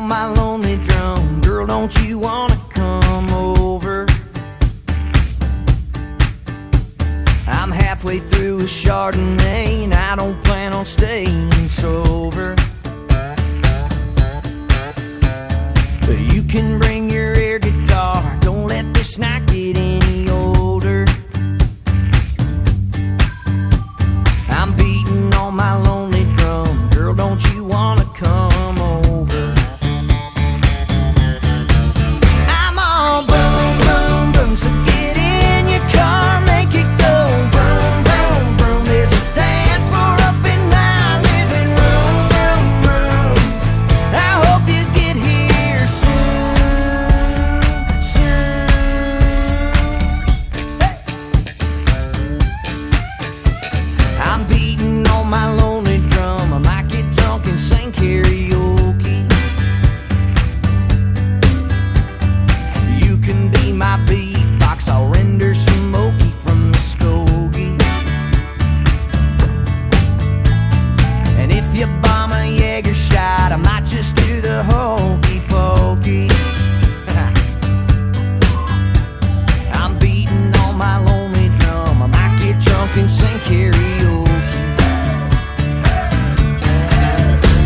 My lonely drum, girl, don't you wanna come over? I'm halfway through a Chardonnay and I don't plan on staying sober. But you can bring your air guitar, don't let this night get any older. I'm beating on my lonely drum, girl, don't you wanna come over? So get in your car, make it go vroom, vroom, vroom. There's a dance floor up in my living room, room, room. I hope you get here soon, soon. Hey. I'm beating on my lonely drum. I might get drunk and sing karaoke. You can be my beat. I'll render some Moki from the Skokie. And if you bomb a Jaeger shot, I might just do the hokey pokey. I'm beating on my lonely drum. I might get drunk and sing karaoke.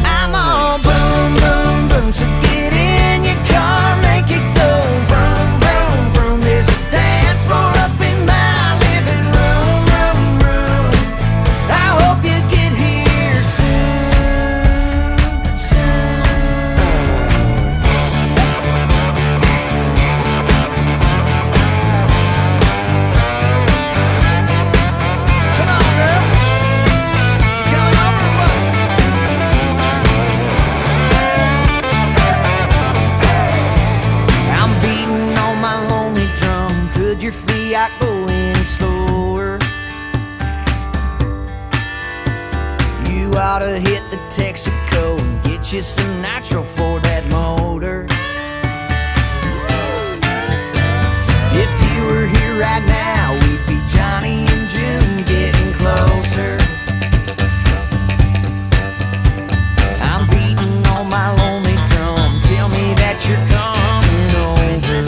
I'm all boom, boom, boom. So get in your car, make it go vroom, vroom, vroom. There's a up in my living room, room, room. I hope you get here soon, soon. Come on, girl. You coming over or what? I'm beating on my lonely drum. Could your feet out going slower? You ought to hit the Texaco and get you some nitro for that motor. If you were here right now, we'd be Johnny and June getting closer. I'm beating on my lonely drum. Tell me that you're coming over.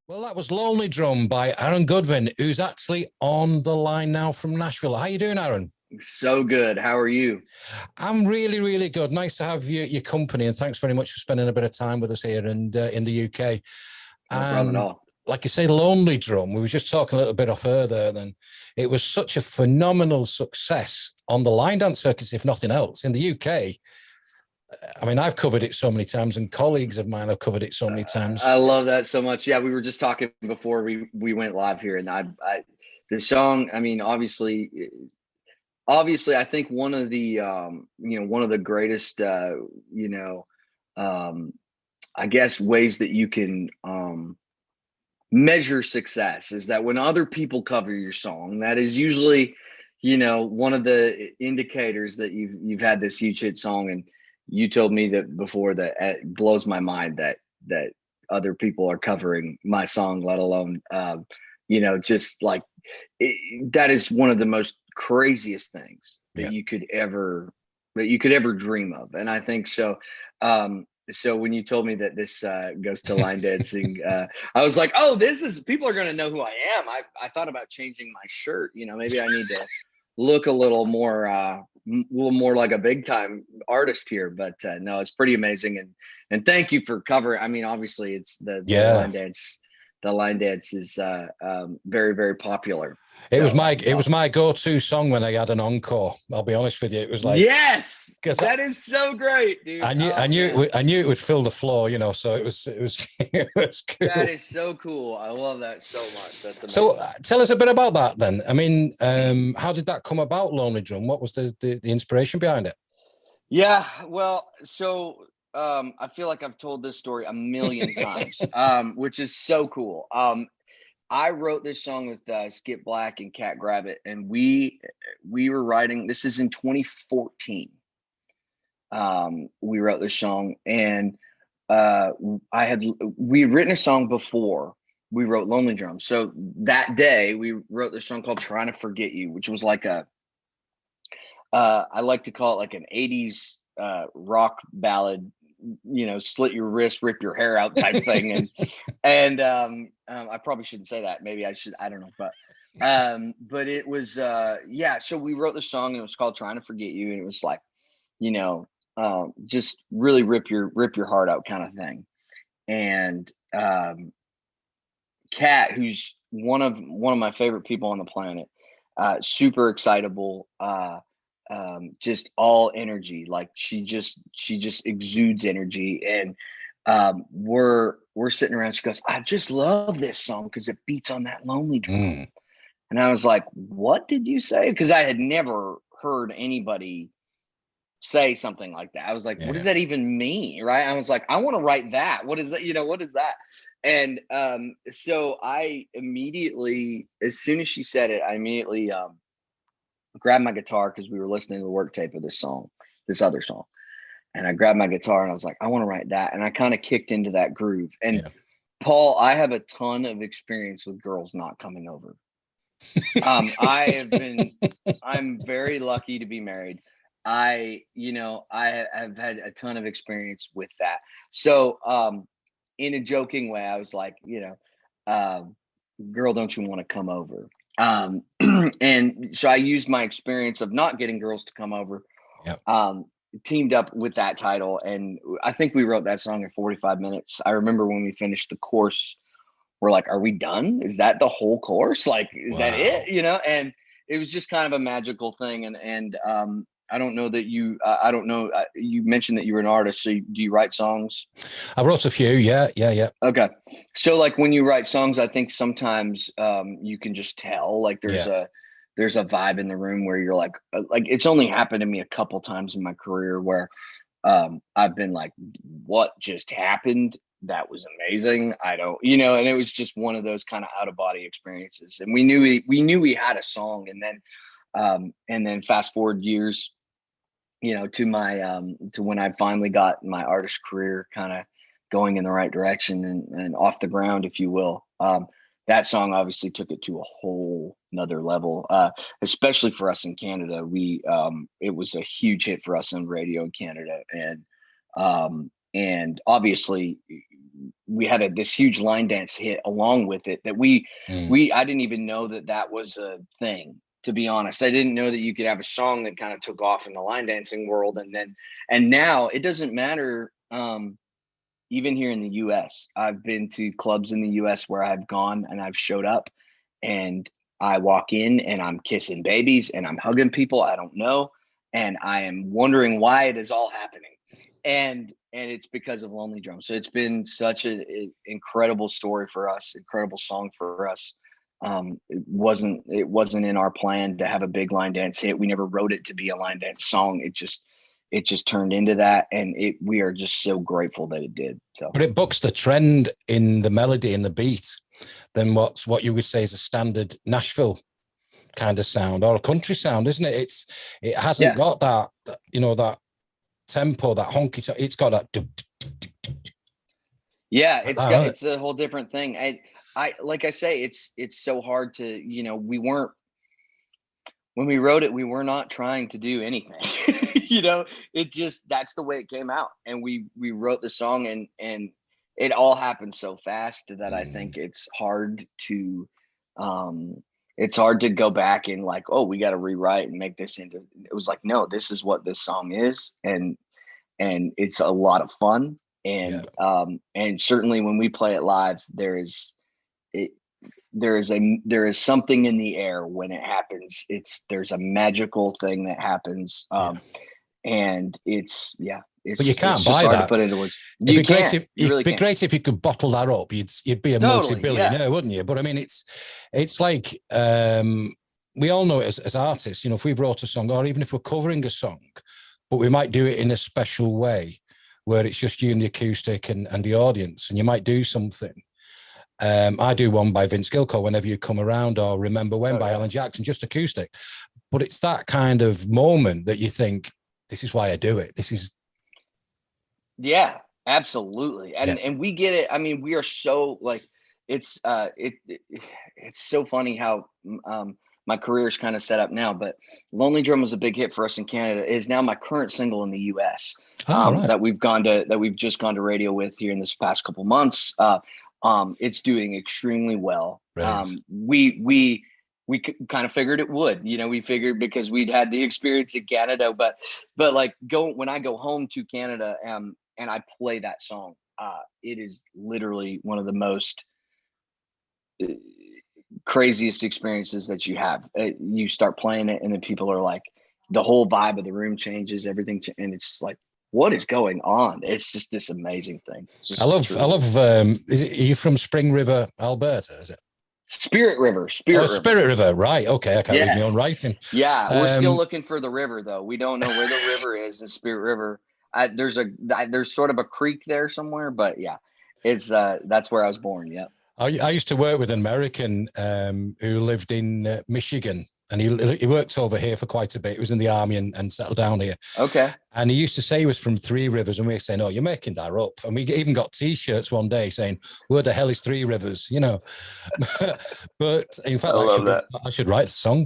Well, that was Lonely Drum by Aaron Goodvin, who's actually on the line now from Nashville. How you doing, Aaron? So good. How are you? I'm really, really good. Nice to have your company, and thanks very much for spending a bit of time with us here and in the UK. No problem at all. Like you say, Lonely Drum, we were just talking a little bit off air there then. It was such a phenomenal success on the line dance circuits, if nothing else. In the UK, I mean, I've covered it so many times, and colleagues of mine have covered it so many times. I love that so much. Yeah, we were just talking before we went live here, and the song. I mean, obviously, I think one of the one of the greatest I guess ways that you can measure success is that when other people cover your song, that is usually one of the indicators that you've had this huge hit song. And you told me that before, that it blows my mind that other people are covering my song, let alone, just like that is one of the most craziest things that you could ever dream of. And I think so. so when you told me that this goes to line dancing, I was like, oh, people are going to know who I am. I thought about changing my shirt. Maybe I need to look a little more like a big time artist here, but no, it's pretty amazing. And thank you for covering. I mean, obviously it's the line dance. The line dance is very, very popular. It was my go-to song when I had an encore. I'll be honest with you. It was like, yes, that is so great, dude. I knew it would fill the floor, so it was it was cool. That is so cool. I love that so much. That's amazing. So tell us a bit about that then. I mean, how did that come about, Lonely Drum? What was the inspiration behind it? Yeah, well, so I feel like I've told this story a million times, which is so cool. I wrote this song with Skip Black and Cat Gravitt, and we were writing. This is in 2014. We wrote this song, and we had written a song before we wrote Lonely Drum. So that day we wrote this song called "Trying to Forget You," which was like I like to call it like an 80s rock ballad, slit your wrist, rip your hair out type thing. And I probably shouldn't say that. Maybe I should. I don't know. But it was, so we wrote the song and it was called Trying to Forget You. And it was like, just really rip your heart out kind of thing. And Kat, who's one of my favorite people on the planet, super excitable, just all energy. Like she just exudes energy. And we're sitting around. She goes, I just love this song because it beats on that Lonely Drum. And I was like, what did you say? Because I had never heard anybody say something like that. I was like, what does that even mean? Right. I was like, I want to write that. What is that? What is that? And so I immediately, as soon as she said it, I immediately grabbed my guitar because we were listening to the work tape of this other song. And I grabbed my guitar and I was like, I want to write that. And I kind of kicked into that groove. And Paul, I have a ton of experience with girls not coming over. I'm very lucky to be married. I have had a ton of experience with that. So in a joking way, I was like, girl, don't you want to come over? And so I used my experience of not getting girls to come over, teamed up with that title. And I think we wrote that song in 45 minutes. I remember when we finished the course, we're like, are we done? Is that the whole course? Like, is that it? And it was just kind of a magical thing. And I don't know that you mentioned that you were an artist. So do you write songs? I wrote a few. Yeah. Okay. So like when you write songs, I think sometimes you can just tell like there's a vibe in the room where you're like it's only happened to me a couple times in my career where I've been like, what just happened? That was amazing. I don't, and it was just one of those kind of out of body experiences. And we knew we had a song, and then fast forward years, to my to when I finally got my artist career kind of going in the right direction and off the ground, if you will. That song obviously took it to a whole nother level, especially for us in Canada. It was a huge hit for us on radio in Canada, and obviously we had this huge line dance hit along with it that I didn't even know that was a thing. To be honest, I didn't know that you could have a song that kind of took off in the line dancing world. And now it doesn't matter. Even here in the US, I've been to clubs in the US where I've gone and I've showed up and I walk in and I'm kissing babies and I'm hugging people I don't know. And I am wondering why it is all happening. And it's because of Lonely Drum. So it's been such an incredible story for us, incredible song for us. It wasn't in our plan to have a big line dance hit. We never wrote it to be a line dance song. It just turned into that, and we are just so grateful that it did. So, but it bucks the trend in the melody and the beat than what you would say is a standard Nashville kind of sound or a country sound, isn't it? It hasn't got that that tempo, that honky. It's got that. Yeah, it's a whole different thing. I like I say, it's so hard to, when we wrote it, we were not trying to do anything. you know, that's the way it came out. And we wrote the song, and it all happened so fast that I think it's hard to go back and like, oh, we got to rewrite and make this into. It was like, no, this is what this song is, and it's a lot of fun. And and certainly when we play it live, there is something in the air when it happens. There's a magical thing that happens, and it's but you can't it's buy hard that. To put into words. It'd be great if you could bottle that up. You'd be a Totally, multi-billionaire, wouldn't you? But I mean, it's like we all know it as artists. You know, if we wrote a song, or even if we're covering a song, but we might do it in a special way where it's just you and the acoustic and the audience, and you might do something. I do one by Vince Gilcoe, Whenever You Come Around, or Remember When by Alan Jackson, just acoustic. But it's that kind of moment that you think, this is why I do it. This is. Yeah, absolutely. And we get it. I mean, we are so like, it's so funny how my career is kind of set up now, but Lonely Drum was a big hit for us in Canada. It is now my current single in the US that we've just gone to radio with here in this past couple months. It's doing extremely well. We kind of figured it would, you know, we figured because we'd had the experience in Canada, but like when I go home to Canada and I play that song, it is literally one of the most craziest experiences that you have. You start playing it and then people are like, the whole vibe of the room changes, everything. And it's like, what is going on? It's just this amazing thing. I love, are you from Spring River, Alberta? Is it? Spirit River. Spirit River. Right. Okay. I can't read my own writing. Yeah. We're still looking for the river though. We don't know where the river is in Spirit River. There's sort of a creek there somewhere, but yeah, it's, that's where I was born. Yeah. I used to work with an American who lived in Michigan, and he worked over here for quite a bit. He was in the army and settled down here. Okay. And he used to say he was from Three Rivers, and we were saying, "Oh, you're making that up." And we even got T-shirts one day saying, "Where the hell is Three Rivers?" You know. But in fact, I should write a song.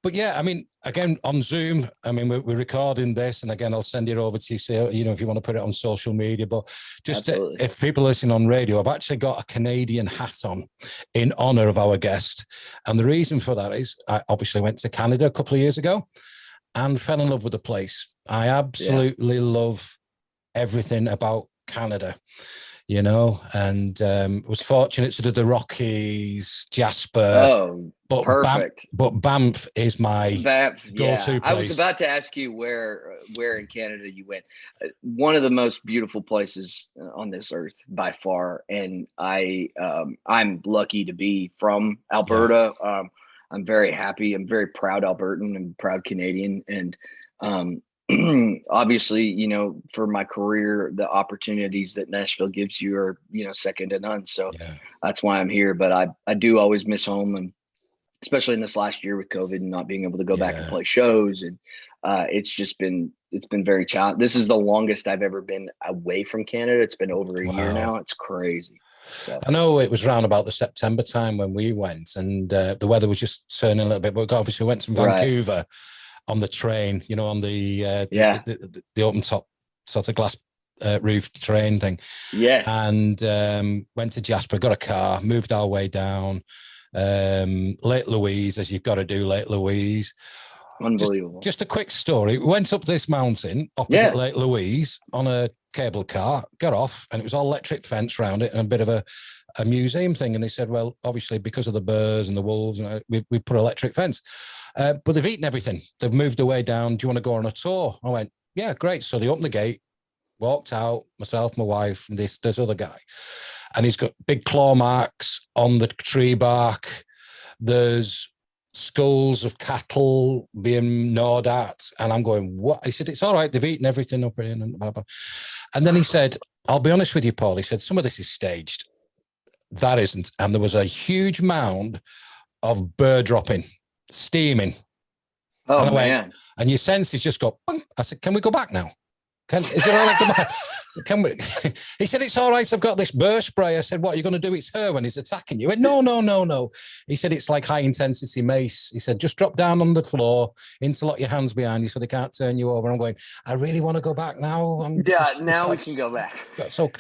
But yeah, I mean, again, on Zoom, I mean, we're recording this, and again, I'll send it over to you, so, you know, if you want to put it on social media. But just if people listen on radio, I've actually got a Canadian hat on in honor of our guest. And the reason for that is I obviously went to Canada a couple of years ago and fell in love with the place. I absolutely love everything about Canada, you know, and was fortunate to do the Rockies, Jasper. Oh, but perfect. But Banff is my go-to place. I was about to ask you where in Canada you went. One of the most beautiful places on this earth by far, and I'm lucky to be from Alberta. Yeah. I'm very happy. I'm very proud Albertan and proud Canadian, and obviously, you know, for my career, the opportunities that Nashville gives you are, you know, second to none. So that's why I'm here. But I do always miss home, and especially in this last year with COVID and not being able to go back and play shows. And it's been very challenging. This is the longest I've ever been away from Canada. It's been over a year now. It's crazy. So. I know it was around about the September time when we went, and the weather was just turning a little bit, but obviously we went from Vancouver on the train, you know, on the open top sort of glass roof train thing. Yeah. And went to Jasper, got a car, moved our way down. Lake Louise, as you've got to do, Lake Louise. Unbelievable. Just a quick story. We went up this mountain opposite Lake Louise on a cable car, got off, and it was all electric fence around it and a bit of a museum thing. And they said, well, obviously because of the bears and the wolves, and we put electric fence. But they've eaten everything. They've moved away down. Do you want to go on a tour? I went, yeah, great. So they opened the gate, walked out, myself, my wife, and this other guy. And he's got big claw marks on the tree bark. There's skulls of cattle being gnawed at. And I'm going, what? He said, it's all right. They've eaten everything up here. And blah, blah. And then he said, I'll be honest with you, Paul. He said, some of this is staged. That isn't. And there was a huge mound of bird dropping, steaming. Oh, man. And your senses just go, bang. I said, can we go back now? Is it all right? Can we? He said, it's all right. I've got this burr spray. I said, what are you going to do? It's her when he's attacking you. He went, no, no, no, no. He said, it's like high intensity mace. He said, just drop down on the floor, interlock your hands behind you so they can't turn you over. I'm going, I really want to go back now. Now we can go back. So,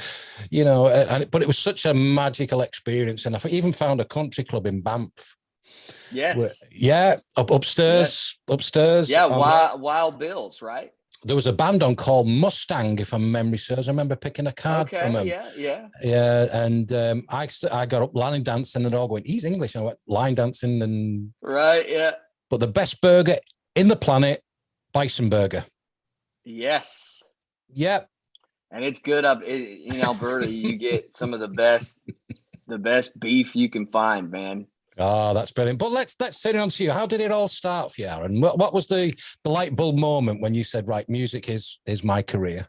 but it was such a magical experience. And I even found a country club in Banff. Yes. Upstairs. Yeah, Wild Bills, right? There was a band on called Mustang, if my memory serves. I remember picking a card from them. Yeah. And I got up line dancing, and they're all going, he's English. And I went line dancing, and right, yeah. But the best burger in the planet, bison burger. Yes. Yep. And it's good up in Alberta. You get some of the best beef you can find, man. Oh, that's brilliant. But let's turn it on to you. How did it all start for you, Aaron? What was the light bulb moment when you said, right, music is my career?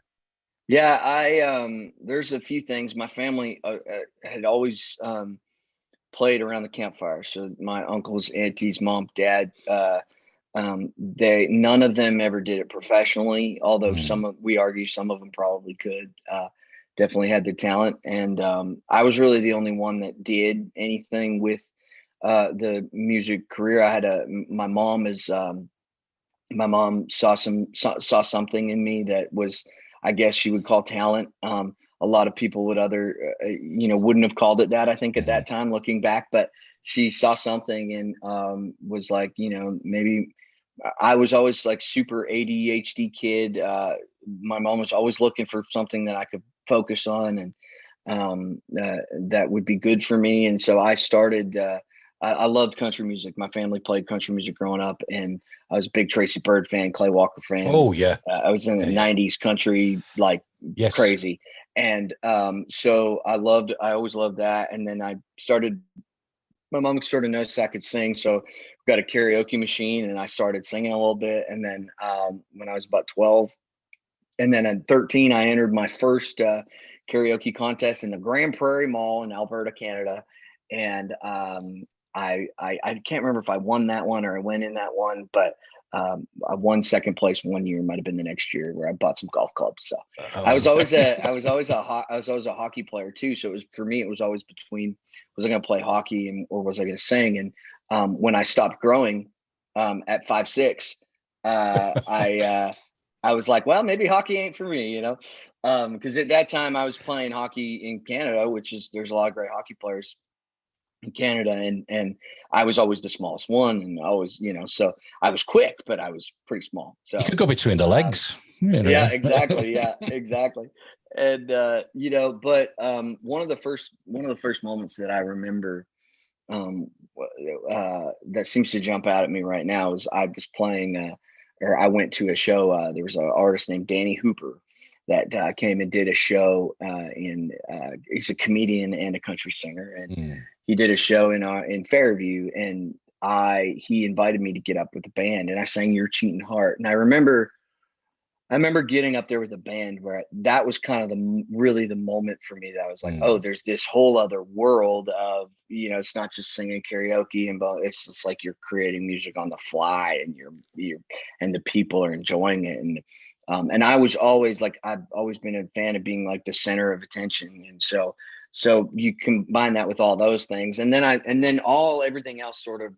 Yeah, there's a few things. My family had always played around the campfire. So my uncles, aunties, mom, dad, none of them ever did it professionally, although we argue some of them probably could. Definitely had the talent. And I was really the only one that did anything with the music career. I had my mom saw something in me that was, I guess you would call talent. A lot of people would wouldn't have called it that, I think, at that time, looking back, but she saw something and was like, maybe. I was always like super ADHD kid. My mom was always looking for something that I could focus on and that would be good for me. And so I started, I loved country music. My family played country music growing up, and I was a big Tracy Byrd fan, Clay Walker fan. Oh yeah. I was in the 90s country, crazy. And so I always loved that. And then my mom sort of noticed I could sing. So we got a karaoke machine and I started singing a little bit. And then when I was about 12, and then at 13, I entered my first karaoke contest in the Grand Prairie Mall in Alberta, Canada. And I can't remember if I won that one or I went in that one, but I won second place one year. Might have been the next year, where I bought some golf clubs. So I was always a hockey player too. So for me, it was always between, was I going to play hockey or was I going to sing? And when I stopped growing at 5'6", I was like, well, maybe hockey ain't for me, because at that time I was playing hockey in Canada, there's a lot of great hockey players in Canada, and I was always the smallest one, and always, so I was quick, but I was pretty small. So you could go between the legs. Yeah, exactly. Yeah, exactly. And but one of the first moments that I remember that seems to jump out at me right now is I was playing I went to a show. There was an artist named Danny Hooper that came and did a show he's a comedian and a country singer, and he did a show in Fairview, and he invited me to get up with the band, and I sang Your Cheating Heart. And I remember getting up there with the band, where that was kind of really the moment for me that I was like, oh, there's this whole other world of, it's not just singing karaoke, but it's just like you're creating music on the fly, and and the people are enjoying it. And I was always I've always been a fan of being like the center of attention. And so you combine that with all those things. And then everything else sort of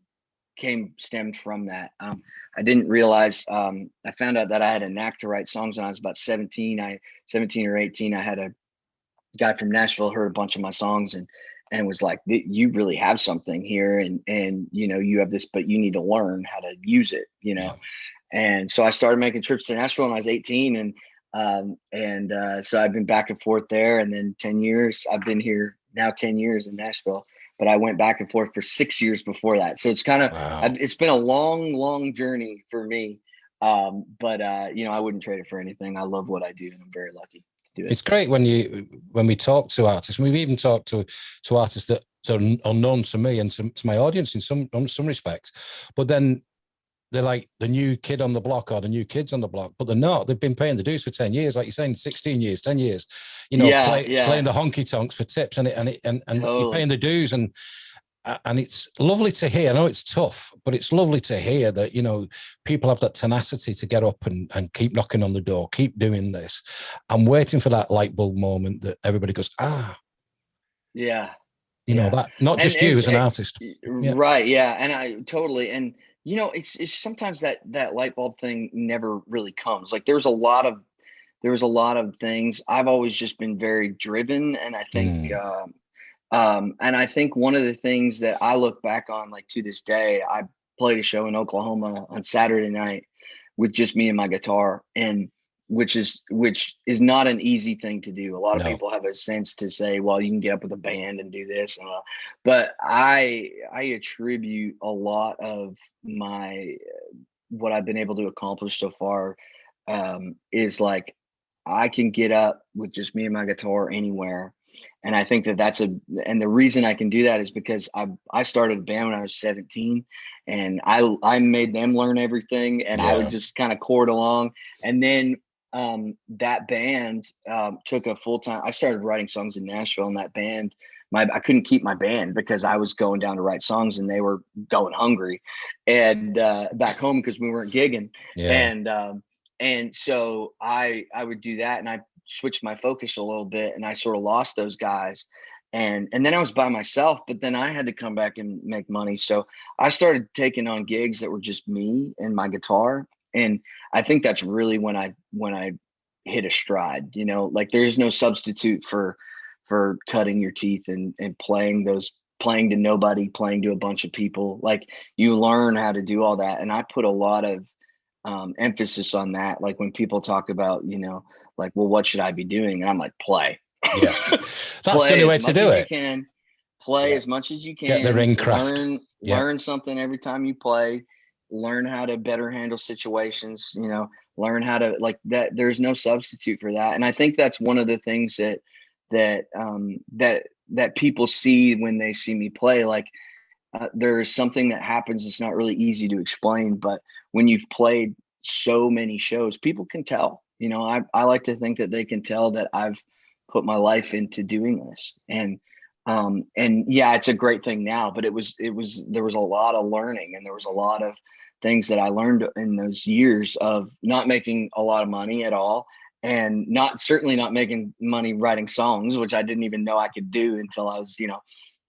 stemmed from that. I didn't realize, I found out that I had a knack to write songs when I was about 17 or 18. I had a guy from Nashville heard a bunch of my songs and was like, you really have something here. And you have this, but you need to learn how to use it, Yeah. And so I started making trips to Nashville when I was 18. So I've been back and forth there. And then 10 years, I've been here now 10 years in Nashville, but I went back and forth for 6 years before that. So it's kind of, it's been a long, long journey for me. But I wouldn't trade it for anything. I love what I do, and I'm very lucky to do it. It's great when we talk to artists, and we've even talked to artists that are unknown to me and to my audience in some respects, but then they're like the new kid on the block or the new kids on the block, but they're not. They've been paying the dues for 10 years, like you're saying, 16 years, 10 years, playing the honky tonks for tips, and Totally. you're paying the dues. And And it's lovely to hear. I know it's tough, but it's lovely to hear that, you know, people have that tenacity to get up and keep knocking on the door, keep doing this. I'm waiting for that light bulb moment that everybody goes, Yeah. you know, that not just you as an artist. Yeah. Right. Yeah. And I totally, and you know, it's sometimes that light bulb thing never really comes. Like there was a lot of things. I've always just been very driven. And I think, and I think one of the things that I look back on, like to this day, I played a show in Oklahoma on Saturday night with just me and my guitar, and which is not an easy thing to do. A lot of people have a sense to say, well, you can get up with a band and do this, but I attribute a lot of my what I've been able to accomplish so far is like I can get up with just me and my guitar anywhere. And I think and the reason I can do that is because I started a band when I was 17, and I made them learn everything, and I would just kind of chord along. And then that band took a full-time, I started writing songs in Nashville, and that band, I couldn't keep my band because I was going down to write songs and they were going hungry and back home because we weren't gigging. And so I would do that, and I switched my focus a little bit, and I sort of lost those guys. And then I was by myself, but then I had to come back and make money. So I started taking on gigs that were just me and my guitar. And I think that's really when I hit a stride, you know, like there's no substitute for cutting your teeth and playing to nobody, playing to a bunch of people. Like you learn how to do all that. And I put a lot of emphasis on that. Like when people talk about, you know, like, well, what should I be doing? And I'm like, play. Yeah. That's the only way to do it. Play as much as you can. Get the ring craft. Learn something every time you play. Learn how to better handle situations, you know, learn how to like that. There's no substitute for that. And I think that's one of the things that people see when they see me play. Like there is something that happens. It's not really easy to explain, but when you've played so many shows, people can tell, you know, I like to think that they can tell that I've put my life into doing this. And yeah, it's a great thing now, but there was a lot of learning, and there was a lot of things that I learned in those years of not making a lot of money at all, and certainly not making money writing songs, which I didn't even know I could do until I was,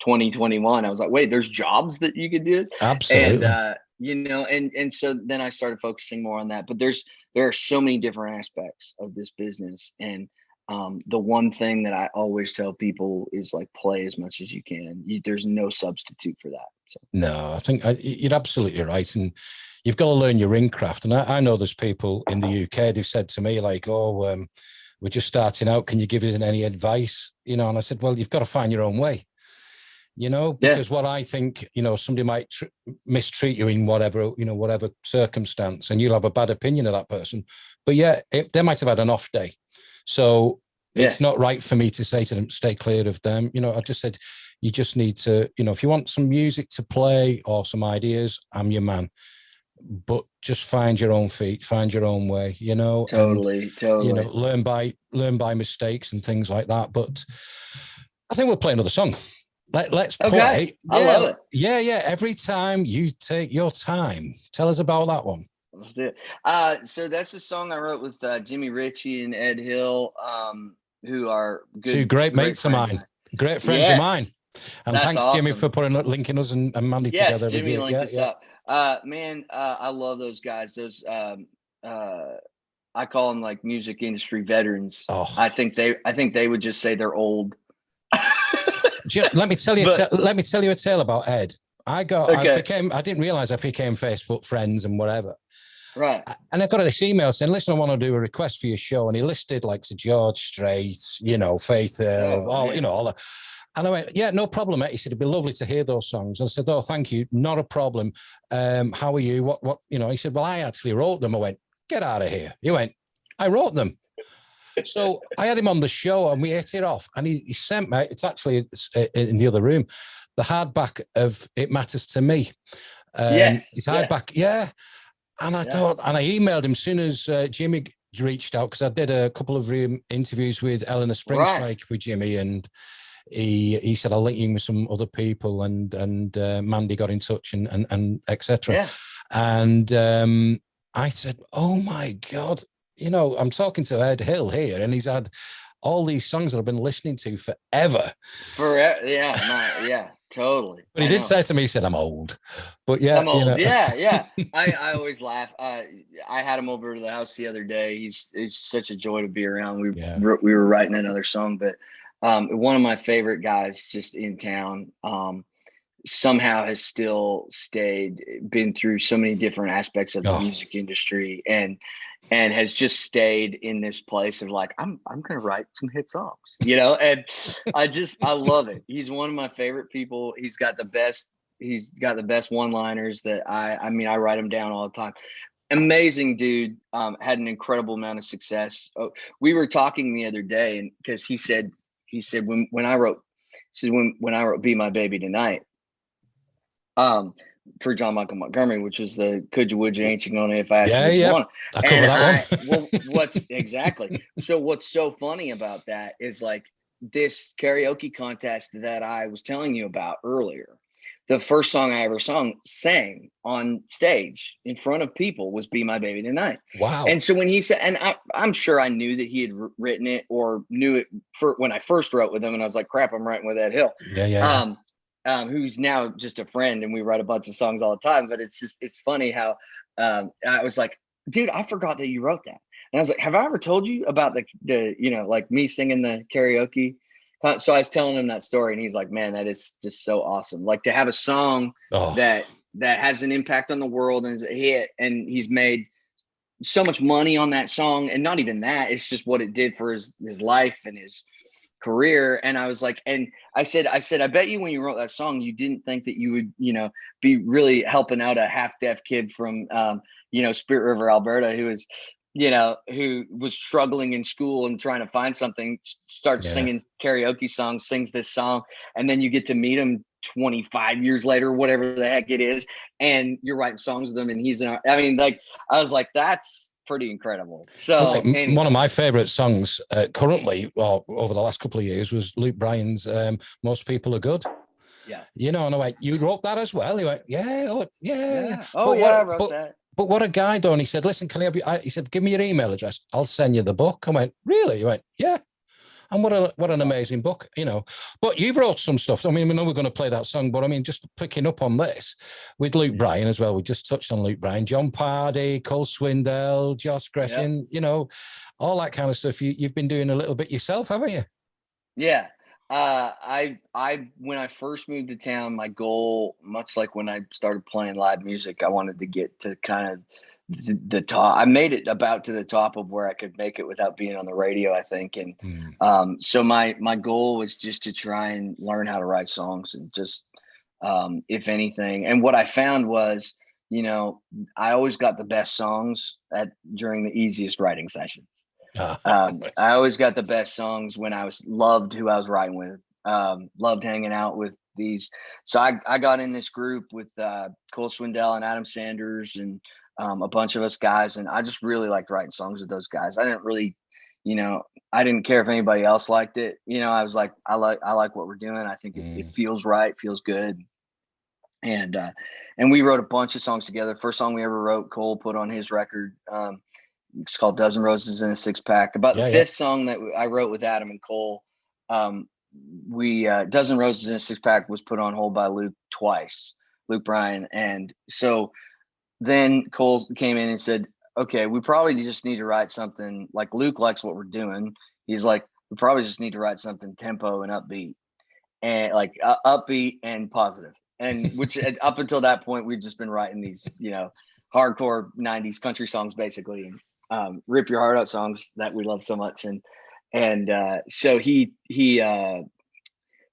20, 21. I was like, wait, there's jobs that you could do. Absolutely. And, and so then I started focusing more on that, but there are so many different aspects of this business. And the one thing that I always tell people is like, play as much as you can. There's no substitute for that. So. No, I think you're absolutely right. And you've got to learn your ring craft. And I know there's people in the UK, they've said to me like, we're just starting out. Can you give us any advice? And I said, well, you've got to find your own way, because what I think, somebody might mistreat you in whatever circumstance, and you'll have a bad opinion of that person. But they might have had an off day. So it's not right for me to say to them, stay clear of them. I just said, you just need to, if you want some music to play or some ideas, I'm your man. But just find your own feet, find your own way, Totally. Learn by mistakes and things like that. But I think we'll play another song. Let's play. I love it. Yeah. Every time you take your time. Tell us about that one. Let's do it. So that's a song I wrote with Jimmy Ritchie and Ed Hill, who are two great mates of mine. Great friends of mine. And that's thanks, awesome. Jimmy, for linking us and Mandy together. Yes, Jimmy linked us up. Man, I love those guys. Those I call them like music industry veterans. Oh. I think they would just say they're old. Let me tell you a tale about Ed. I didn't realize I became Facebook friends and whatever. Right. And I got this email saying, listen, I want to do a request for your show. And he listed like Sir George Strait, Faith Hill, all that. And I went, yeah, no problem, mate. He said, it'd be lovely to hear those songs. And I said, oh, thank you. Not a problem. How are you? What, he said, well, I actually wrote them. I went, get out of here. He went, I wrote them. So I had him on the show and we hit it off. And he sent me, it's actually in the other room, the hardback of It Matters to Me. His hardback, And I thought, and I emailed him as soon as Jimmy reached out, because I did a couple of interviews with Eleanor Springstrike with Jimmy, and he said, I'll link you with some other people, and Mandy got in touch, and etc. Yeah. And I said, oh my God, I'm talking to Ed Hill here, and he's had all these songs that I've been listening to forever. Yeah, totally. But he did say to me, he said, I'm old. But yeah, I'm old. Yeah. I always laugh. I had him over to the house the other day. He's such a joy to be around. We were writing another song, but one of my favorite guys just in town, somehow has still stayed, been through so many different aspects of the music industry, and has just stayed in this place of like, I'm gonna write some hit songs, and I love it. He's one of my favorite people. He's got the best one-liners that I write them down all the time. Amazing dude. Had an incredible amount of success. We were talking the other day, and because he said when I wrote Be My Baby Tonight, for John Michael Montgomery, which was the Could You, Would You, Ain't You Gonna, If I Asked You What You Want. I cover that one. What's exactly. So what's so funny about that is like this karaoke contest that I was telling you about earlier. The first song I ever sang on stage in front of people was Be My Baby Tonight. Wow. And so when he said, and I'm sure I knew that he had written it, or knew it for when I first wrote with him, and I was like, crap, I'm writing with Ed Hill. Yeah. Who's now just a friend, and we write a bunch of songs all the time. But it's funny how I was like, dude, I forgot that you wrote that. And I was like, have I ever told you about the like me singing the karaoke? So I was telling him that story, and he's like, man, that is just so awesome. Like to have a song that has an impact on the world and is a hit, and he's made so much money on that song. And not even that, it's just what it did for his life and his career. And I was like, and I said, I bet you when you wrote that song, you didn't think that you would, be really helping out a half-deaf kid from, Spirit River, Alberta, who was struggling in school and trying to find something, starts singing karaoke songs, sings this song. And then you get to meet him 25 years later, whatever the heck it is. And you're writing songs with him, and I was like, that's pretty incredible. So anyway. One of my favorite songs currently, well, over the last couple of years, was Luke Bryan's Most People Are Good. Yeah. And I went, you wrote that as well? He went, yeah. Oh, yeah. I wrote that. But what a guy, Don. He said, listen, can I have you? He said, give me your email address. I'll send you the book. I went, really? He went, yeah. And what an amazing book, But you've wrote some stuff. I mean, we know we're going to play that song, but I mean, just picking up on this with Luke Bryan as well. We just touched on Luke Bryan, John Pardy, Cole Swindell, Josh Gresham, all that kind of stuff. You've been doing a little bit yourself, haven't you? Yeah. I when I first moved to town, my goal, much like when I started playing live music, I wanted to get to kind of the top. I made it about to the top of where I could make it without being on the radio, I think. And so my goal was just to try and learn how to write songs, and just if anything. And what I found was, I always got the best songs during the easiest writing sessions. I always got the best songs when I loved who I was writing with, loved hanging out with these. So I got in this group with Cole Swindell and Adam Sanders and a bunch of us guys, and I just really liked writing songs with those guys. I didn't really, I didn't care if anybody else liked it. I was like, I like what we're doing. I think it feels right, feels good. And we wrote a bunch of songs together. First song we ever wrote, Cole put on his record. It's called Dozen Roses in a Six Pack. About the fifth song that I wrote with Adam and Cole, Dozen Roses in a Six Pack was put on hold by Luke Bryan. And so then Cole came in and said, okay, we probably just need to write something. Like, Luke likes what we're doing. He's like, we probably just need to write something tempo and upbeat, and like upbeat and positive. And which up until that point, we'd just been writing these, hardcore 90s country songs, basically, and rip your heart out songs that we love so much. So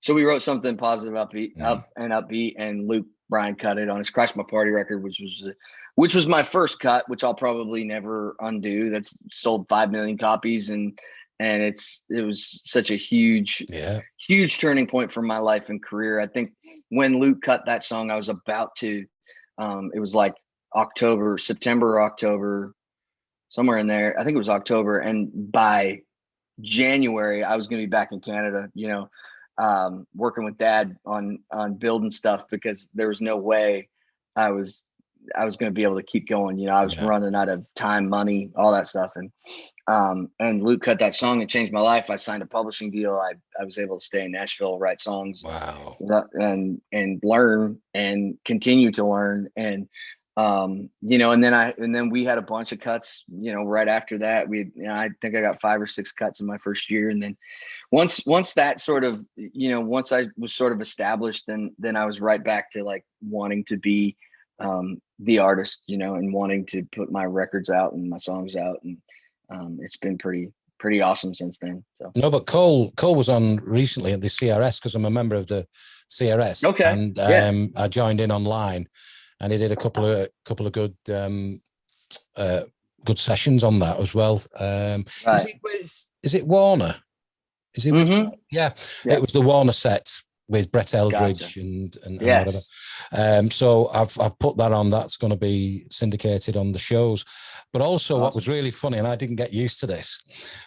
so we wrote something positive, upbeat, and Luke Bryan cut it on his Crash My Party record, which was my first cut, which I'll probably never undo. That's sold 5 million copies, and it was such a huge turning point for my life and career. I think when Luke cut that song, I was about to, it was like September or October, somewhere in there. I think it was October. And by January, I was going to be back in Canada, working with Dad on building stuff, because there was no way I was going to be able to keep going. I was running out of time, money, all that stuff. And Luke cut that song and changed my life. I signed a publishing deal. I was able to stay in Nashville, write songs, wow, and learn and continue to learn. And, and then we had a bunch of cuts, right after that. I think I got 5 or 6 cuts in my first year. And then once that sort of, once I was sort of established, then I was right back to like wanting to be the artist, and wanting to put my records out and my songs out. And it's been pretty awesome since then. So no, but Cole was on recently at the CRS, because I'm a member of the CRS. Okay. And I joined in online, and he did a couple of good good sessions on that as well. Right. Is it Warner? Is it? Mm-hmm. Yeah, it was the Warner set with Brett Eldridge. Gotcha. and Yes. whatever. So I've put that on. That's going to be syndicated on the shows. But also, Awesome. What was really funny, and I didn't get used to this,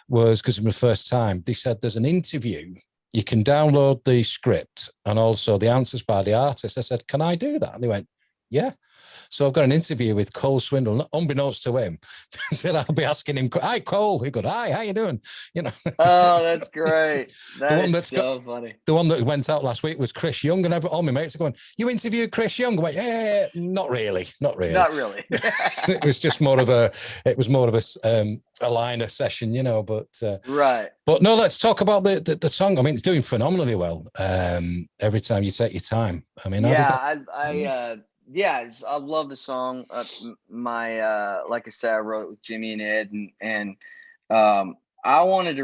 was because it was my first time. They said there's an interview. You can download the script and also the answers by the artist. I said, can I do that? And they went, yeah. So I've got an interview with Cole Swindle, unbeknownst to him, that I'll be asking him, hi, Cole. He goes, hi, how you doing? Oh, that's great. That's so funny. The one that went out last week was Chris Young, and all my mates are going, you interviewed Chris Young? I went, yeah, not really. Not really. It was just more of a liner session, but right. But no, let's talk about the song. I mean, it's doing phenomenally well. Every time you take your time. I mean, I love the song. Like I said, I wrote it with Jimmy and Ed, and I wanted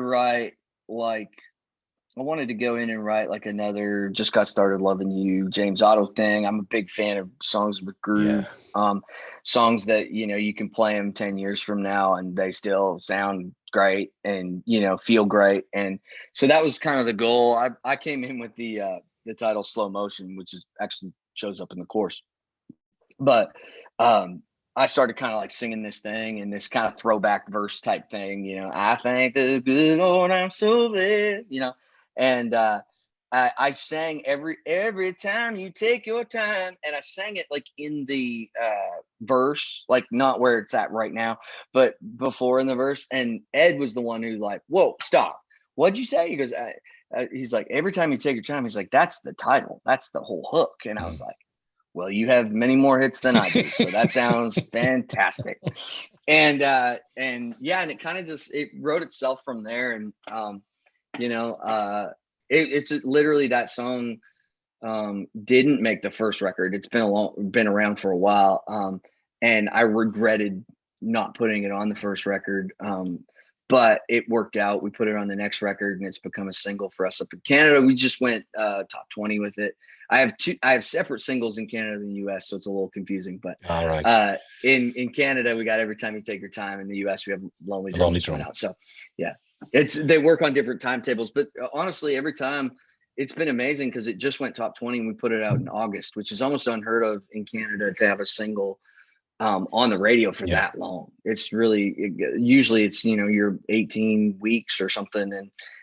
to go in and write like another Just Got Started Loving You, James Otto thing. I'm a big fan of songs with groove, songs that, you can play them 10 years from now and they still sound great and, feel great. And so that was kind of the goal. I came in with the title Slow Motion, which is actually shows up in the chorus. But I started kind of like singing this thing and this kind of throwback verse type thing, I thank the good Lord I'm so blessed, and I sang every time you take your time, and I sang it like in the verse, like not where it's at right now, but before in the verse. And Ed was the one who like, whoa, stop. What'd you say? He goes, he's like, every time you take your time, he's like, that's the title. That's the whole hook. And I was like, well, you have many more hits than I do. So that sounds fantastic. And it kind of it wrote itself from there. And, it's literally that song didn't make the first record. It's been around for a while. And I regretted not putting it on the first record. But it worked out. We put it on the next record and it's become a single for us up in Canada. We just went top 20 with it. I have separate singles in Canada and the US, so it's a little confusing. But all right. In Canada, we got Every Time You Take Your Time. In the US, we have Lonely Drum out. So yeah, they work on different timetables. But honestly, every time it's been amazing because it just went top 20 and we put it out in August, which is almost unheard of in Canada to have a single on the radio for that long. It's really, usually it's, you're 18 weeks or something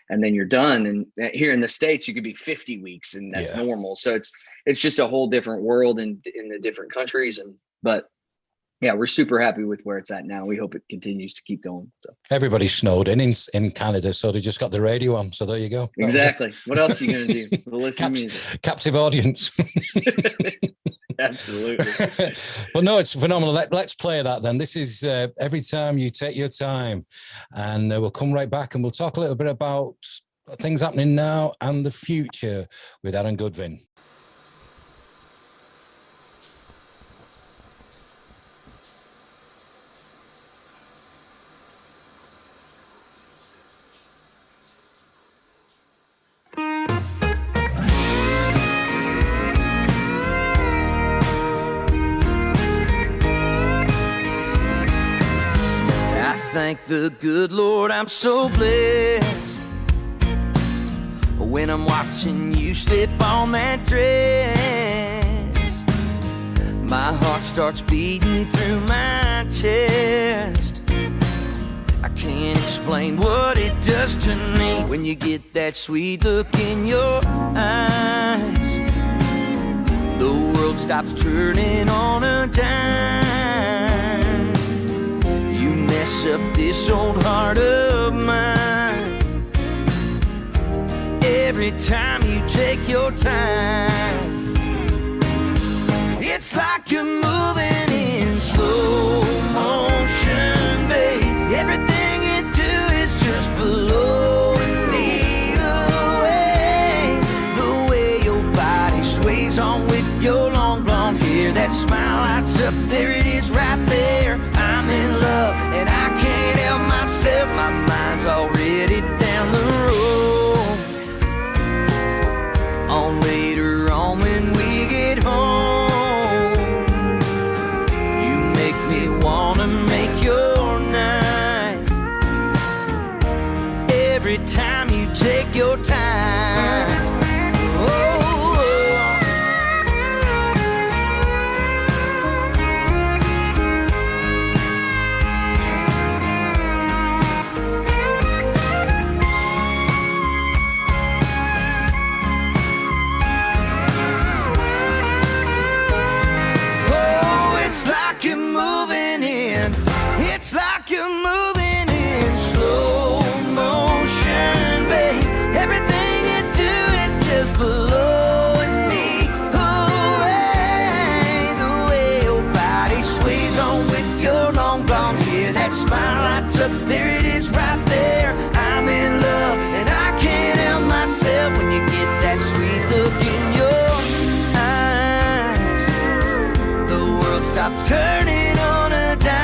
and then you're done. And here in the States, you could be 50 weeks and that's normal. So it's just a whole different world in the different countries. But yeah, we're super happy with where it's at now. We hope it continues to keep going. So everybody's snowed in Canada, so they just got the radio on. So there you go. Exactly. What else are you going to do? We'll listen to music. Captive audience. Absolutely. But no, it's phenomenal. Let's play that then. This is Every Time You Take Your Time, and we'll come right back and we'll talk a little bit about things happening now and the future with Aaron Goodvin. Thank the good Lord I'm so blessed. When I'm watching you slip on that dress, my heart starts beating through my chest. I can't can't explain what it does to me when you get that sweet look in your eyes. The world stops turning on a dime. You mess up this old heart of mine every time you take your time. It's like you're moving in slow motion, babe. Everything you do is just blowing me away. The way your body sways on with your long blonde hair, that smile lights up, there it is right there. I'm in love and I can't help myself. My mind's already down the road. On later on when we get home, you make me wanna make your night every time you take your time. Oh, you're moving in, it's like you're moving in slow motion, babe. Everything you do is just blowing me away. The way your body sways on with your long blonde hair, that smile lights up, there it is right there. I'm in love and I can't help myself when you get that sweet look in your eyes. The world stops turning on a dime.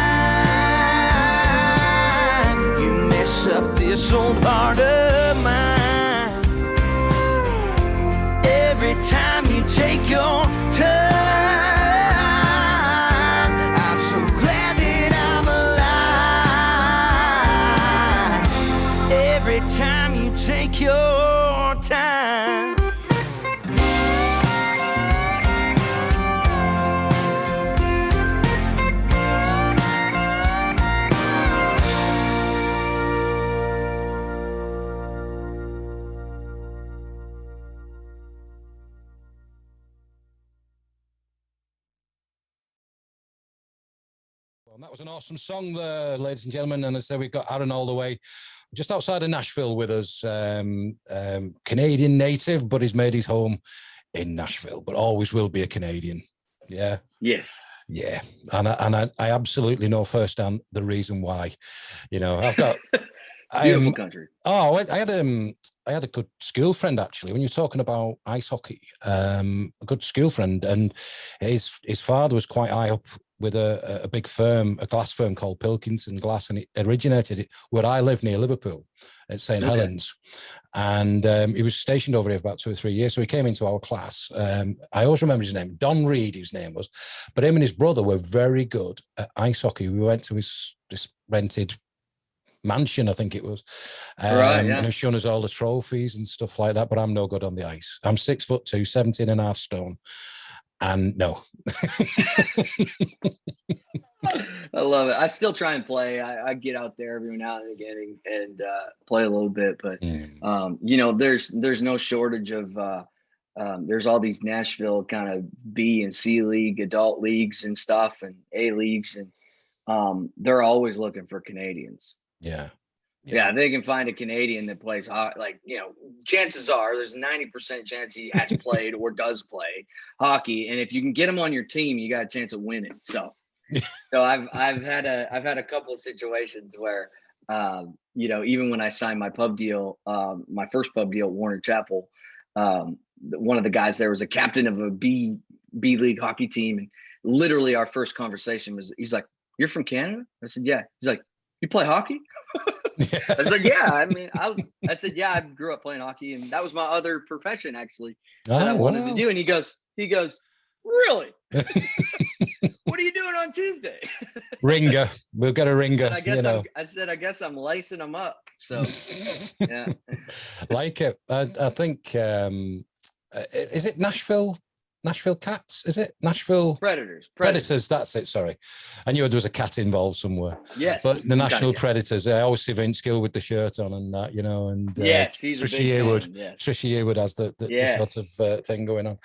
You mess up this old heart of mine every time you take your time. I'm so glad that I'm alive every time you take your time. Well, that was an awesome song there, ladies and gentlemen. And as I said, we've got Aaron all the way just outside of Nashville with us. Canadian native, but he's made his home in Nashville, but always will be a Canadian. Yeah. Yes. Yeah. And I absolutely know firsthand the reason why. You know, I've got Beautiful country. Oh, I had a good school friend actually. When you're talking about ice hockey, a good school friend, and his father was quite high up with a big firm, a glass firm called Pilkington Glass, and it originated where I live near Liverpool at St. Helens. And he was stationed over here for about 2 or 3 years. So he came into our class. I always remember his name, Don Reed, his name was. But him and his brother were very good at ice hockey. We went to this rented mansion, I think it was. Right, yeah. And he's shown us all the trophies and stuff like that, but I'm no good on the ice. I'm 6'2", 17 and a half stone. And no. I love it. I still try and play. I get out there every now and again and play a little bit, but you know, there's no shortage of there's all these Nashville kind of B and C league adult leagues and stuff and A leagues, and they're always looking for Canadians. Yeah. Yeah, they can find a Canadian that plays hockey. Like, you know, chances are there's a 90% chance he has played or does play hockey, and if you can get him on your team, you got a chance of winning. So I've had a couple of situations where, you know, even when I signed my pub deal, my first pub deal at Warner Chapel, one of the guys there was a captain of a B league hockey team, and literally our first conversation was, he's like, "You're from Canada?" I said, "Yeah." He's like, "You play hockey?" I said, "Yeah." I mean, I said, "Yeah, I grew up playing hockey, and that was my other profession actually that I wanted to do." And he goes, "Really? What are you doing on Tuesday?" Ringer. We've got a ringer. I guess I guess I'm lacing them up. So yeah. Like it. I think is it Nashville Nashville Cats, is it? Nashville Predators. That's it. Sorry, I knew there was a cat involved somewhere. Yes, but the National Predators. I always see Vince Gill with the shirt on and that, you know, and yes, he's Trisha a big Yearwood. fan, yes. Trisha Yearwood has the Yes. sort of thing going on.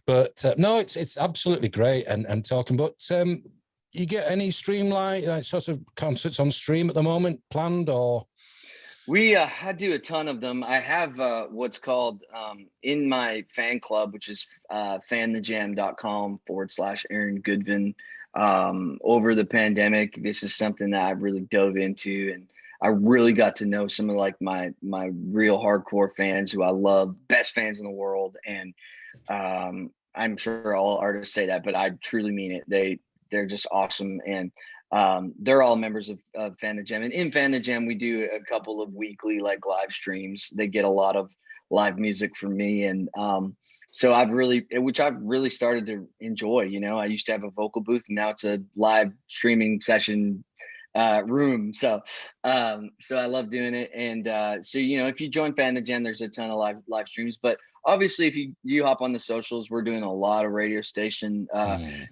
But no, it's absolutely great and talking. But you get any streamline sort of concerts on stream at the moment planned or? I do a ton of them. I have what's called in my fan club, which is fanthejam.com/Aaron Goodvin. Over the pandemic, this is something that I've really dove into, and I really got to know some of like my real hardcore fans who I love, best fans in the world. And I'm sure all artists say that, but I truly mean it. They're just awesome. And they're all members of Fan the Jam, and in Fan the Jam we do a couple of weekly like live streams. They get a lot of live music from me, and so I've really started to enjoy. You know, I used to have a vocal booth, and now it's a live streaming session room. So I love doing it. And so, you know, if you join Fan the Jam, there's a ton of live streams. But obviously, if you hop on the socials, we're doing a lot of radio station.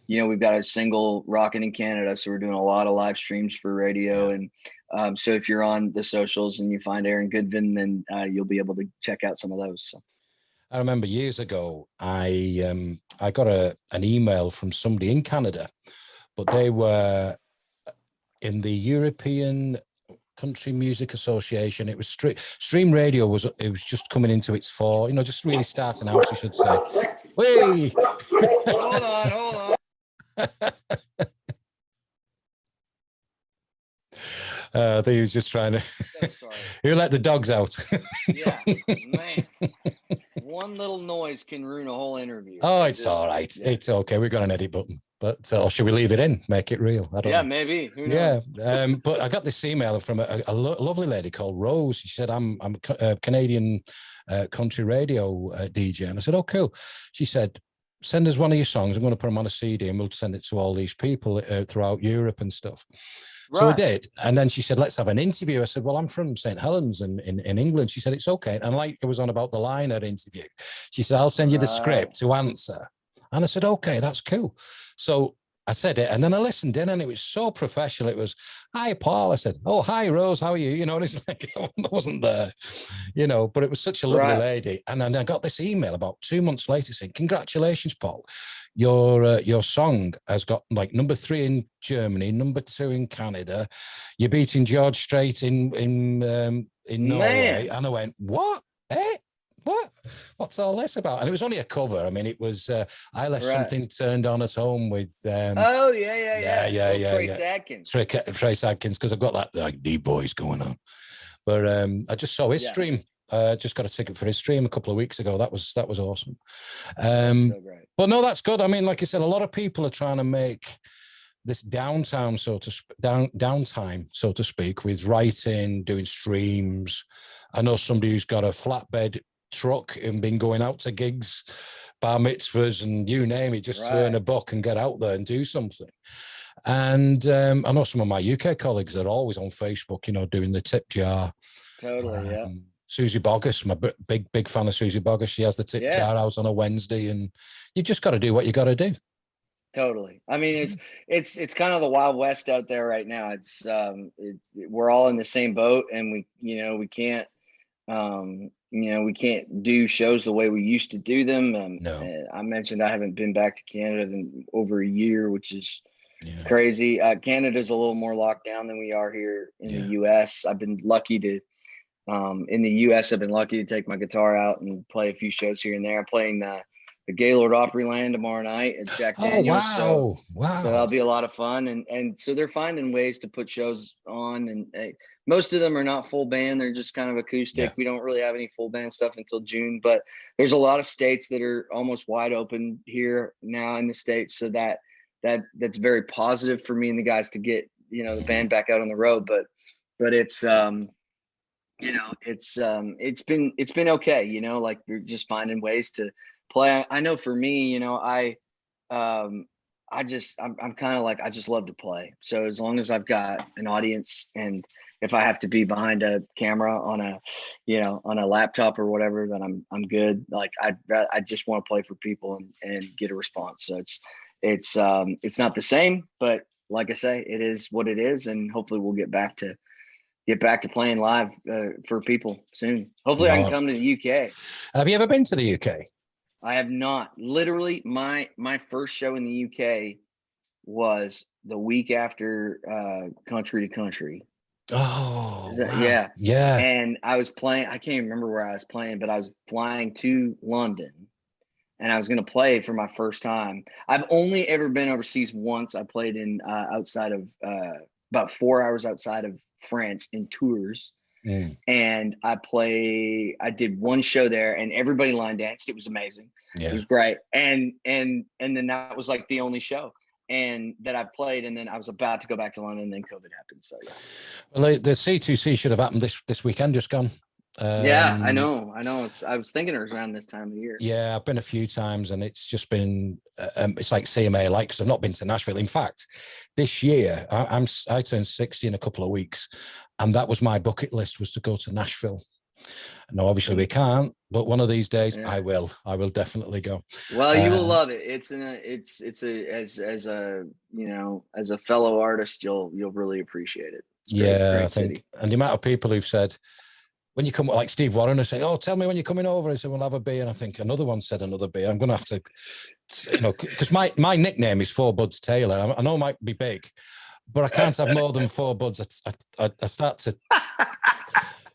You know, we've got a single rocking in Canada, so we're doing a lot of live streams for radio. And so if you're on the socials and you find Aaron Goodvin, then you'll be able to check out some of those. So. I remember years ago, I got an email from somebody in Canada, but they were in the European Country Music Association. It was stream radio it was just coming into its you know, just really starting out, you should say. Wait. Hold on. I think he was just trying to. So sorry. Who let the dogs out? Yeah, man. One little noise can ruin a whole interview. Oh, it's all right. Yeah. It's okay. We've got an edit button. But or should we leave it in? Make it real? I don't know. Maybe. Who knows? Yeah. But I got this email from a lovely lady called Rose. She said, I'm a Canadian country radio DJ. And I said, oh, cool. She said, send us one of your songs. I'm going to put them on a CD and we'll send it to all these people throughout Europe and stuff. Right. So I did. And then she said, let's have an interview. I said, well, I'm from St. Helens in England. She said, it's okay. And like it was on about the Liner interview. She said, I'll send you the script to answer. And I said, okay, that's cool. So I said it, and then I listened in, and it was so professional. It was, hi, Paul. I said, oh, hi, Rose. How are you? You know, and it's like, I wasn't there, you know, but it was such a lovely lady. And then I got this email about 2 months later saying, congratulations, Paul. Your song has got like number 3 in Germany, number 2 in Canada. You're beating George Strait in Norway. And I went, what? What's all this about? And it was only a cover. I mean, it was I Left Something Turned On at Home with Trace Adkins. Trace Adkins, because I've got that like D-Boys going on. But I just saw his stream. Just got a ticket for his stream a couple of weeks ago. That was awesome. That's so great. But no, that's good. I mean, like I said, a lot of people are trying to make this downtime, so to speak, with writing, doing streams. I know somebody who's got a flatbed truck and been going out to gigs, bar mitzvahs, and you name it, just throw in a book and get out there and do something. And I know some of my UK colleagues are always on Facebook, you know, doing the tip jar. Totally, yeah. Susie Boggess, I'm a big fan of Susie Boggess. She has the tip jar out on a Wednesday, and you've just got to do what you got to do. Totally. I mean, it's kind of the Wild West out there right now. It's we're all in the same boat, and we can't do shows the way we used to do them. No. I mentioned I haven't been back to Canada in over a year, which is crazy. Canada's a little more locked down than we are here in the U.S. I've been lucky to, in the U.S., I've been lucky to take my guitar out and play a few shows here and there. I'm playing the Gaylord Opryland tomorrow night at Jack Daniels. Oh, wow. So that'll be a lot of fun. And so they're finding ways to put shows on, and most of them are not full band. They're just kind of acoustic. We don't really have any full band stuff until June, but there's a lot of states that are almost wide open here now in the States. So that's very positive for me and the guys to get, the band back out on the road. But it's, it's been okay, like we're just finding ways to play. I know for me, I'm kind of like, I just love to play. So as long as I've got an audience and if I have to be behind a camera on a, on a laptop or whatever, then I'm good. Like I just want to play for people and get a response. So it's not the same, but like I say, it is what it is, and hopefully we'll get back to playing live for people soon. Hopefully I can come to the UK. Have you ever been to the UK? I have not. Literally, my first show in the UK was the week after Country to Country. Oh, wow. Yeah. Yeah. And I was playing, I can't remember where I was playing, but I was flying to London and I was going to play for my first time. I've only ever been overseas once. I played in outside of about 4 hours outside of France in Tours. And I did one show there and everybody line danced. It was amazing. Yeah. It was great. And then that was like the only show and that I played. And then I was about to go back to London and then COVID happened. So yeah. Well, the C2C should have happened this weekend, just gone. Yeah, I know. I was thinking it was around this time of the year. Yeah, I've been a few times and it's just been, it's like CMA, like, because I've not been to Nashville. In fact, this year, I turned 60 in a couple of weeks, and that was my bucket list, was to go to Nashville. No, obviously we can't, but one of these days I will definitely go. Well, you will love it. It's as a fellow artist, you'll really appreciate it. Great I think city. And the amount of people who've said, when you come, like Steve Warren has said, "Oh, tell me when you're coming over." I said, "We'll have a beer." And I think another one said another beer. I'm going to have to, because my nickname is Four Buds Taylor. I know it might be big, but I can't have more than four buds. I start to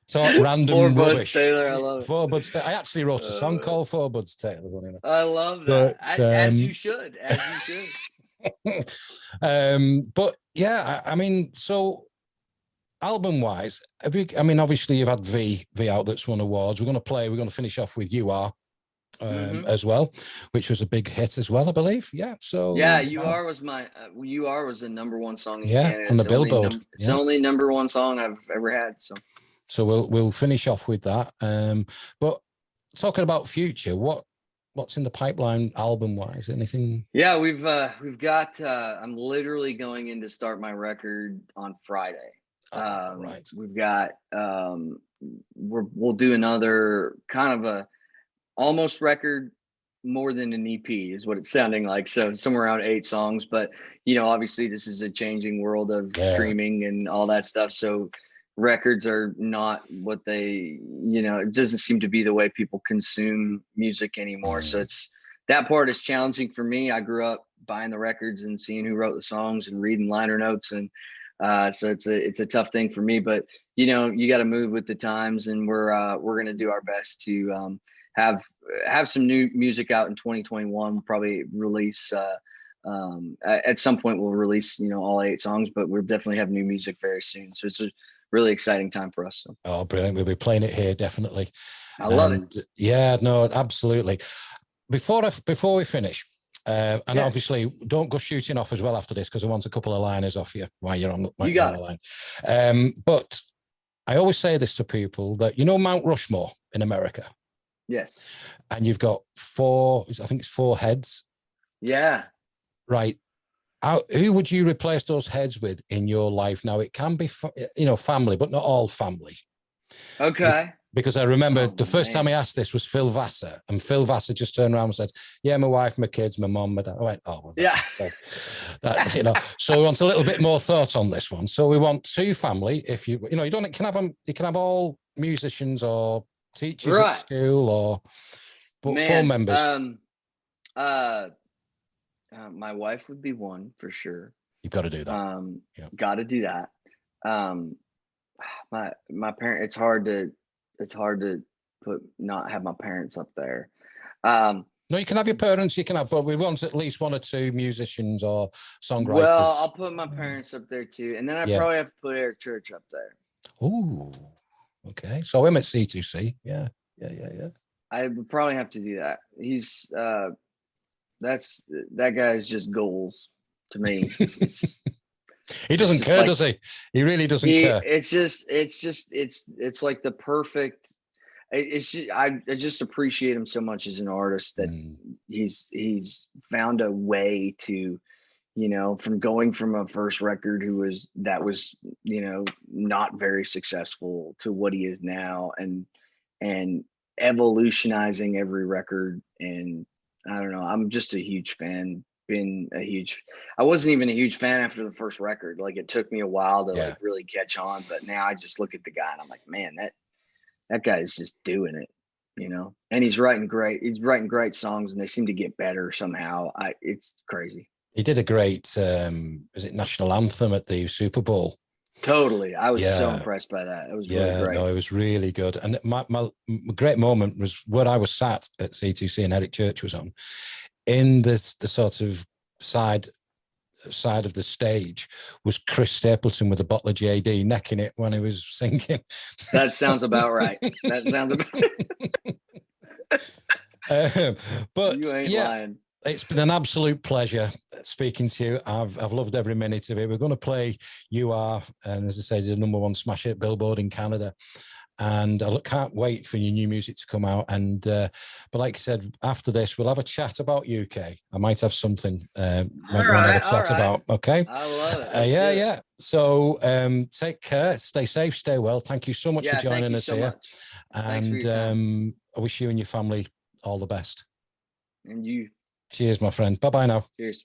talk random Four rubbish. Buds Taylor, I love it. Four Buds Taylor. I actually wrote a song called Four Buds Taylor. I love that. But, as you should. But yeah, I mean, so. Album-wise, obviously you've had V out that's won awards. We're going to finish off with You Are as well, which was a big hit as well, I believe. Yeah. So yeah, You Are was You Are was the #1 song in Canada. On the Billboard. It's the only #1 song I've ever had. So we'll finish off with that. But talking about future, what's in the pipeline album-wise? Anything? Yeah, we've got. I'm literally going in to start my record on Friday. Right. We've got we'll do another kind of a almost record, more than an EP is what it's sounding like. So somewhere around 8 songs, but obviously this is a changing world of streaming and all that stuff. So records are not what they, it doesn't seem to be the way people consume music anymore. So that part is challenging for me. I grew up buying the records and seeing who wrote the songs and reading liner notes, and so it's a tough thing for me, but you got to move with the times, and we're going to do our best to have some new music out in 2021. We'll probably release at some point we'll release all 8 songs, but we'll definitely have new music very soon. So it's a really exciting time for us. So. Oh, brilliant. We'll be playing it here, definitely. I love it. Yeah, no, absolutely. Before we finish, obviously don't go shooting off as well after this, because I want a couple of liners off you while you're on the line. But I always say this to people, that Mount Rushmore in America. Yes. And you've got 4 heads. Yeah. Right. Who would you replace those heads with in your life now? It can be, family, but not all family. Okay. Because I remember the first time I asked this was Phil Vassar, and Phil Vassar just turned around and said, "Yeah, my wife, my kids, my mom, my dad." I went, "Oh, well, yeah." So we want a little bit more thought on this one. So we want 2 family. If you can have all musicians or teachers at school, but 4 members. My wife would be one for sure. You've got to do that. Got to do that. My parent. It's hard to not have my parents up there. No, you can have your parents. You can have, but we want at least 1 or 2 musicians or songwriters. Well, I'll put my parents up there too, and then I probably have to put Eric Church up there. Oh, okay. So him at C2C. Yeah. I would probably have to do that. He's that guy is just goals to me. He doesn't care, does he? He really doesn't care. It's like the perfect. I just appreciate him so much as an artist that he's found a way to, you know, from going from a first record that was, you know, not very successful to what he is now, and evolutionizing every record. And I don't know, I'm just a huge fan. I wasn't even a huge fan after the first record. Like, it took me a while to like really catch on, but now I just look at the guy and I'm like, man, that guy is just doing it, you know. And he's writing great songs, and they seem to get better somehow. It's crazy. He did a great was it national anthem at the Super Bowl? Totally. I was so impressed by that. It was really great. No, it was really good. And my great moment was where I was sat at C2C and Eric Church was on, in the sort of side of the stage was Chris Stapleton with a bottle of JD, necking it when he was singing. That sounds about right. That sounds about but you ain't lying. It's been an absolute pleasure speaking to you. I've loved every minute of it. We're going to play You Are, and as I said, the #1 smash hit Billboard in Canada. And I can't wait for your new music to come out. And but like I said, after this, we'll have a chat about UK. I might have something chat about. Okay. I love it. Yeah. So take care, stay safe, stay well. Thank you so much for joining us here. And I wish you and your family all the best. And you. Cheers, my friend. Bye-bye now. Cheers.